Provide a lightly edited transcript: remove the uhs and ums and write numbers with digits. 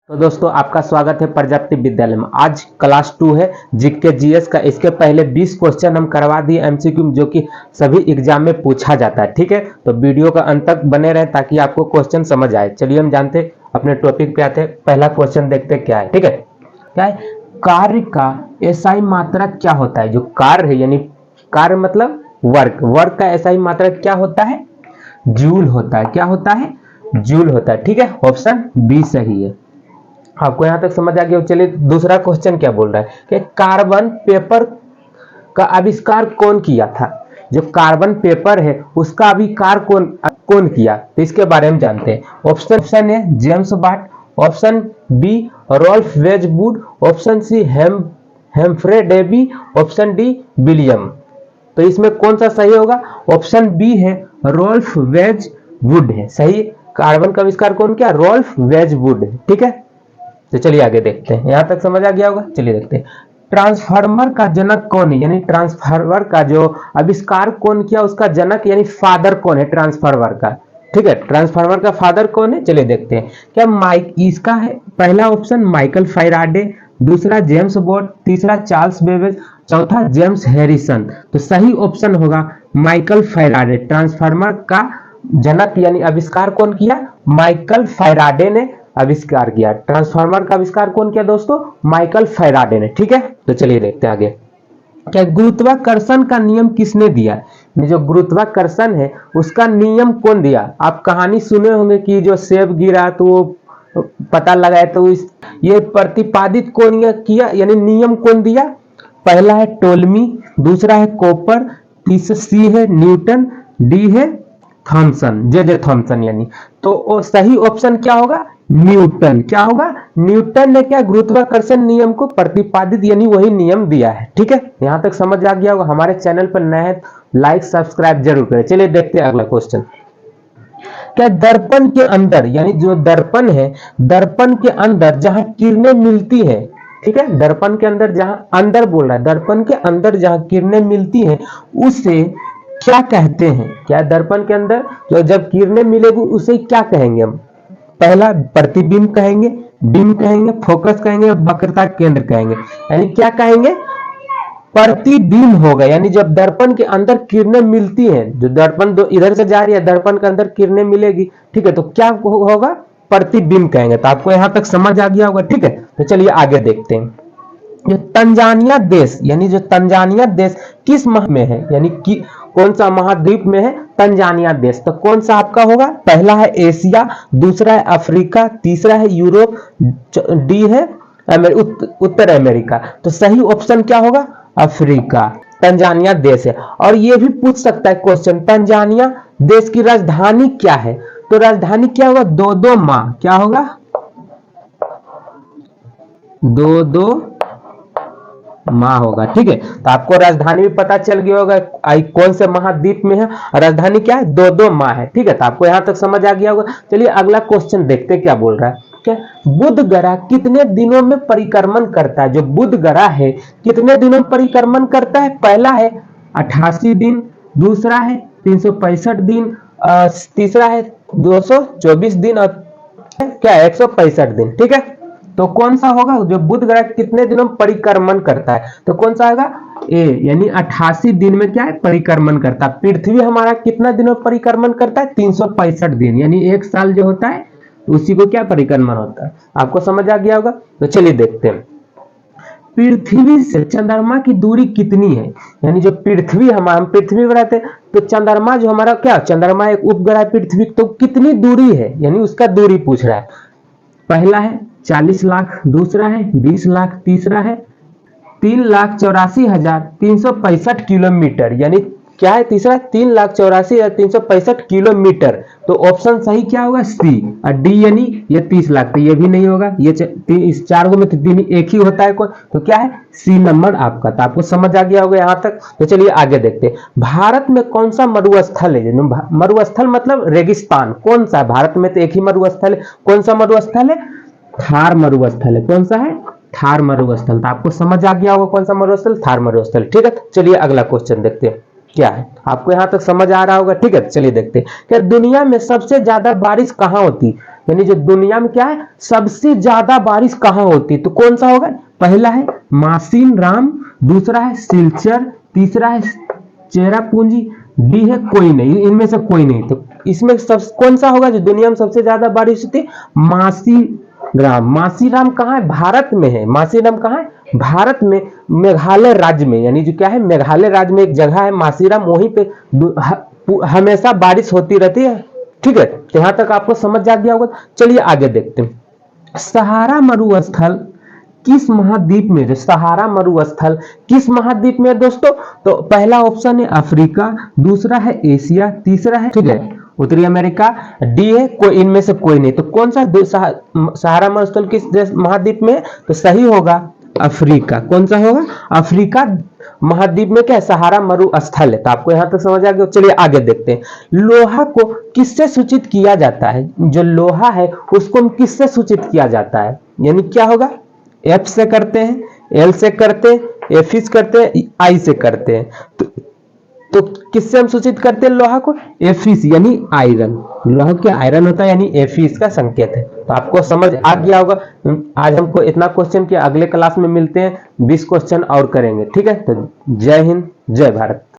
तो दोस्तों आपका स्वागत है प्रजापति विद्यालय में। आज क्लास 2 है जीके जीएस का। इसके पहले 20 क्वेश्चन हम करवा दिए एमसीक्यू जो कि सभी एग्जाम में पूछा जाता है। ठीक है, तो वीडियो का अंत तक बने रहे ताकि आपको क्वेश्चन समझ आए। चलिए हम जानते अपने टॉपिक पे आते हैं। पहला क्वेश्चन देखते क्या है। ठीक है, क्या है? कार्य का एसआई मात्रक क्या होता है? जो कार्य है यानी कार्य मतलब वर्क, वर्क का एसआई मात्रक क्या होता है? जूल होता है। क्या होता है? जूल होता है। ठीक है, ऑप्शन बी सही है। आपको यहां तक समझ आ गया। चलिए दूसरा क्वेश्चन क्या बोल रहा है कि कार्बन पेपर का आविष्कार कौन किया था? जो कार्बन पेपर है उसका आविष्कार कौन कौन किया, तो इसके बारे में जानते हैं। Option A James Watt, option B Ralph वेजवुड, option C Humphry Davy, option D William. तो इसमें कौन सा सही होगा? ऑप्शन बी है रॉल्फ वेजवुड है सही। कार्बन का आविष्कार कौन किया? रॉल्फ वेजवुड। ठीक है, तो चलिए आगे देखते हैं। यहां तक समझ आ गया होगा। चलिए देखते हैं ट्रांसफार्मर का जनक कौन है, यानी ट्रांसफार्मर का जो आविष्कार कौन किया उसका जनक यानी फादर कौन है ट्रांसफार्मर का? ठीक है, ट्रांसफार्मर का फादर कौन है? चलिए देखते हैं। क्या माइक इसका है पहला ऑप्शन माइकल फैराडे, दूसरा जेम्स वॉट, तीसरा चार्ल्स बेबेज, चौथा जेम्स हैरिसन। तो सही ऑप्शन होगा माइकल फैराडे। ट्रांसफार्मर का जनक यानी आविष्कार कौन किया? माइकल फैराडे ने आविष्कार किया। ट्रांसफार्मर का आविष्कार कौन किया दोस्तों? माइकल फैराडे ने। ठीक है, तो चलिए देखते हैं आगे। क्या गुरुत्वाकर्षण का नियम किसने दिया? जो गुरुत्वाकर्षण है उसका नियम कौन दिया? आप कहानी सुने होंगे कि जो सेब गिरा तो वो पता लगाए, तो ये प्रतिपादित कौन किया यानी नियम कौन दिया? पहला है टोलमी, दूसरा है कॉपर, तीसरा सी है न्यूटन, डी है थॉमसन, जे थॉमसन यानी। तो सही ऑप्शन क्या होगा? न्यूटन। क्या होगा? न्यूटन ने क्या गुरुत्वाकर्षण नियम को प्रतिपादित यानी वही नियम दिया है। ठीक है, यहां तक समझ आ गया होगा। हमारे चैनल पर नए हैं लाइक सब्सक्राइब जरूर करें। चलिए देखते हैं अगला क्वेश्चन। क्या दर्पण के अंदर यानी जो दर्पण है, दर्पण के अंदर जहां किरणें मिलती है, ठीक है, दर्पण के अंदर जहां अंदर बोल रहा है, दर्पण के अंदर जहां किरणें मिलती हैं उसे क्या कहते हैं? क्या दर्पण के अंदर जो जब किरणें मिलेगी उसे क्या कहेंगे हम? पहला प्रतिबिंब कहेंगे, बिंब कहेंगे, फोकस कहेंगे, वक्रता केंद्र कहेंगे। यानी क्या कहेंगे? प्रतिबिंब होगा। यानी जब दर्पण के अंदर किरणें मिलती हैं, जो दर्पण दो इधर से जा रही है, दर्पण के अंदर किरणें मिलेगी, ठीक है, तो क्या होगा? प्रतिबिंब कहेंगे। तो आपको यहां तक समझ आ गया होगा। ठीक है, तो चलिए आगे देखते हैं। जो तंजानिया देश यानी जो तंजानिया देश किस माह में है, यानी कि कौन सा महाद्वीप में है तंजानिया देश? तो कौन सा आपका होगा? पहला है एशिया, दूसरा है अफ्रीका, तीसरा है यूरोप, डी है उत्तर अमेरिका। तो सही ऑप्शन क्या होगा? अफ्रीका। तंजानिया देश है। और ये भी पूछ सकता है क्वेश्चन, तंजानिया देश की राजधानी क्या है? तो राजधानी क्या होगा? दो माह। क्या होगा? दो माह होगा। ठीक है, तो आपको राजधानी भी पता चल गया होगा कौन से महाद्वीप में है। राजधानी क्या है? दो माह है। ठीक है, तो आपको यहां तक समझ आ गया होगा। चलिए अगला क्वेश्चन देखते क्या बोल रहा है। क्या बुध ग्रह कितने दिनों में परिक्रमण करता है? जो बुध ग्रह है कितने दिनों में परिक्रमण करता है? पहला है 88 दिन, दूसरा है 365 दिन, तीसरा है 224 दिन और क्या 165 दिन। ठीक है, तो कौन सा होगा? जो बुध ग्रह कितने दिनों में परिक्रमण करता है, तो कौन सा होगा? ए, यानी 88 दिन में क्या है? परिक्रमण करता है। पृथ्वी हमारा कितना दिनों में परिक्रमण करता है? 365 दिन, यानी एक साल जो होता है उसी को क्या परिक्रमण होता है। आपको समझ आ गया होगा। तो चलिए देखते हैं पृथ्वी से चंद्रमा की दूरी कितनी है? यानी जो पृथ्वी हम पृथ्वी पर रहते हैं, तो चंद्रमा जो हमारा क्या, चंद्रमा एक उपग्रह पृथ्वी, तो कितनी दूरी है यानी उसका दूरी पूछ रहा है। पहला है 40 लाख, दूसरा है 20 लाख, तीसरा है 3,84,365 किलोमीटर। यानी क्या है तीसरा? 3,84,365 किलोमीटर। तो ऑप्शन सही क्या होगा? सी। और डी यानी ये 30 लाख, तो ये भी नहीं होगा। ये इस चारों में तो तीन एक ही होता है कोई, तो क्या है? सी नंबर आपका। तो आपको समझ आ गया होगा यहां तक। तो चलिए आगे देखते हैं। भारत में कौन सा मरुस्थल है? मरुस्थल मतलब रेगिस्तान। कौन सा? भारत में तो एक ही मरुस्थल है। कौन सा मरुस्थल है? थार मरुस्थल है। कौन सा है? थार मरुस्थल। तो आपको समझ आ गया होगा कौन सा मरुस्थल? थार मरुस्थल। ठीक है, चलिए अगला क्वेश्चन देखते हैं। क्या है? आपको यहां तक समझ आ रहा होगा, ठीक है। चलिए देखते हैं कि दुनिया में सबसे ज्यादा बारिश कहां होती, यानी जो दुनिया में क्या है सबसे ज्यादा बारिश कहां होती, तो कौन सा होगा? पहला है मासिन राम, दूसरा है सिलचर, तीसरा है चेरापूंजी, डी है कोई नहीं, इनमें से कोई नहीं। तो इसमें सब कौन सा होगा जो दुनिया में सबसे ज्यादा बारिश होती है? मासीराम। मासीराम कहाँ है? भारत में है। मासीराम कहाँ है? भारत में, मेघालय राज्य में, यानी जो क्या है मेघालय राज्य में एक जगह है मासीराम, वहीं पे हमेशा बारिश होती रहती है, ठीक है। तो यहां तक आपको समझ जा गया होगा। चलिए आगे देखते हैं। सहारा मरुस्थल किस महाद्वीप में? जो सहारा मरुस्थल किस महाद्वीप में है दोस्तों? तो पहला ऑप्शन है अफ्रीका, दूसरा है एशिया, तीसरा है, ठीक है, उत्तरी अमेरिका, डी है कोई, इनमें से कोई नहीं। तो कौन सा सहारा मरुस्थल किस देश महाद्वीप में? तो सही होगा अफ्रीका। कौन सा होगा? अफ्रीका महाद्वीप में क्या है? सहारा मरुस्थल है। तो आपको यहां तक समझ आ गया। चलिए आगे देखते हैं। लोहा को किससे सूचित किया जाता है? जो लोहा है उसको हम किससे सूचित किया जाता है? यानी क्या होगा? एफ से करते हैं, एल से करते हैं, एफिस करते हैं, आई से करते हैं। तो किससे हम सूचित करते हैं लोहा को? एफिस यानी आयरन। लोहा क्या आयरन होता है, यानी एफिस का संकेत है। तो आपको समझ आ गया होगा। आज हमको इतना क्वेश्चन किया, अगले क्लास में मिलते हैं, 20 क्वेश्चन और करेंगे, ठीक है। तो जय हिंद, जय भारत।